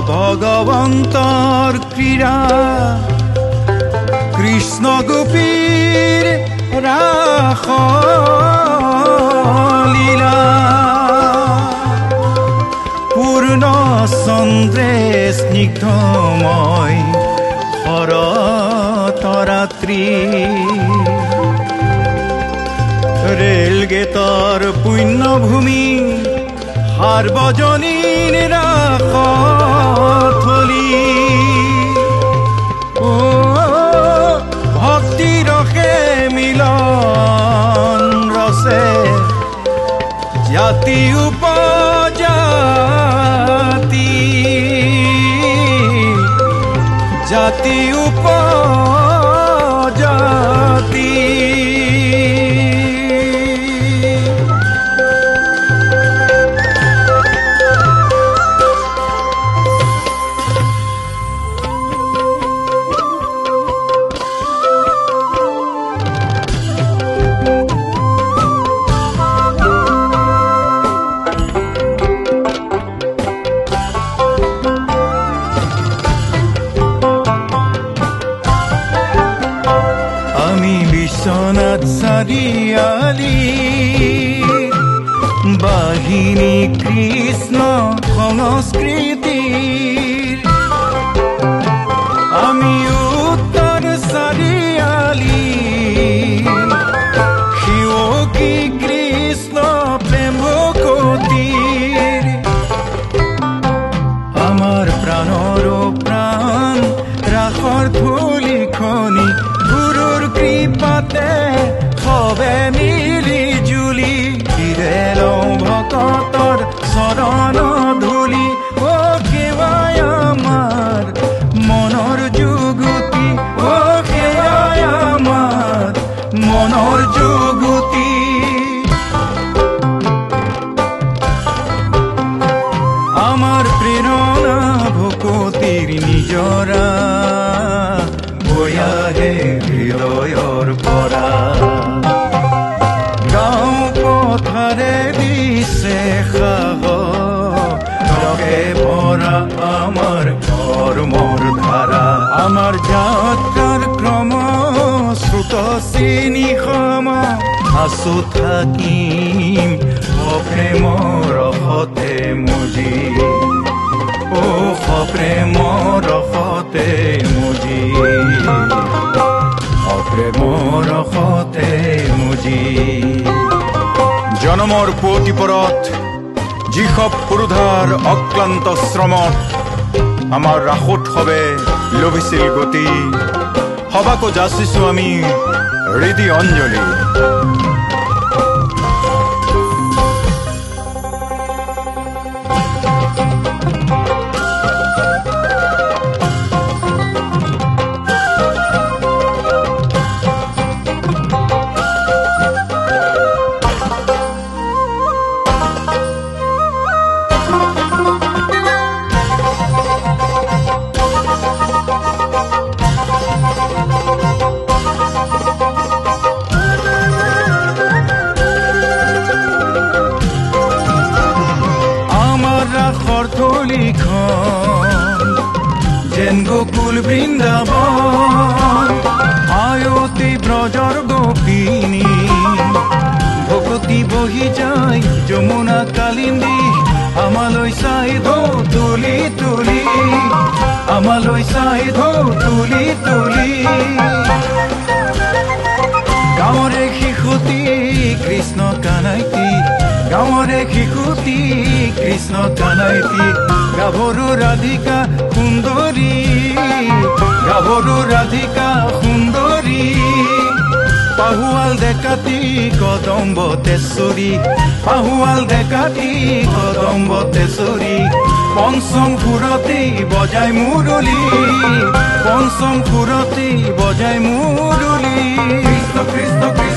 ভগবন্তৰ ক্ৰীড়া কৃষ্ণ গোপীৰ ৰাসলীলা পূৰ্ণ চন্দ্ৰে স্নিগ্ধময় শৰতৰাত্ৰি ৰেলগেটৰ পুণ্যভূমি সাৰ্বজনীন ৰাসথলী ভক্তি ৰসে মিলন ৰসে জাতি উপজাতি জাতি উপজাতি বিশ্বনাথ চাৰিআলি বাহিনী কৃষ্ণ সংস্কৃতিৰ আমি উত্তৰ চাৰিআলি শিৱকী কৃষ্ণ প্ৰেম ভকতিৰ আমাৰ প্ৰাণৰ প্ৰাণ ৰাসৰ ধূলিখনি গুৰুৰ কৃপাতে সবে মিলি জুলি ফিৰে লওঁ ভকতৰ চৰণ ধূলি অ সেৱাই আমাৰ মনৰ যুগুতি অ সেৱাই আমাৰ মনৰ যুগুতি আমাৰ প্ৰেৰণা ভকতিৰ নিজৰা বয়াহে হৃদয়ৰ পৰা গাঁও পথাৰে দিছে সাহসে ভৰা আমাৰ কৰ্মৰ ধাৰা আমাৰ যাত্ৰাৰ ক্ৰম শ্ৰুত চিনি সম আছো থাকিম অপ্ৰেমৰ ৰসতে মুজি ও সপ্ৰেমৰ ৰসতে মুজি অপ্ৰেমৰ ৰসতে মুজি জনমৰ পুৱতি পৰত যিসব পুৰুধাৰ অক্লান্ত শ্ৰমত আমাৰ ৰাসোৎসৱে লভিছিল গতি সবাকো যাচিছো আমি হৃদি অঞ্জলি যেন গোকুল বৃন্দাবন আয়তি ব্ৰজৰ গোপিনী ভকতি বহি যায় যমুনা কালিন্দী আমালৈ চাই ধৌ তুলি তুলি আমালৈ চাই ধৌ তুলি তুলি গাঁৱৰে শিশুটি কৃষ্ণ কানাইতি গাঁৱৰে শিশুটি কৃষ্ণ কানাইতি গাভৰু ৰাধিকা সুন্দৰী গাভৰু ৰাধিকা সুন্দৰী পাহুৱাল ডেকাতি কদম্ব তেশ্বৰী পাহুৱাল ডেকাতি কদম্ব তেশ্বৰী পঞ্চম সুৰতি বজাই মুৰলী পঞ্চম সুৰতি বজাই মুৰলী কৃষ্ণ কৃষ্ণ কৃষ্ণ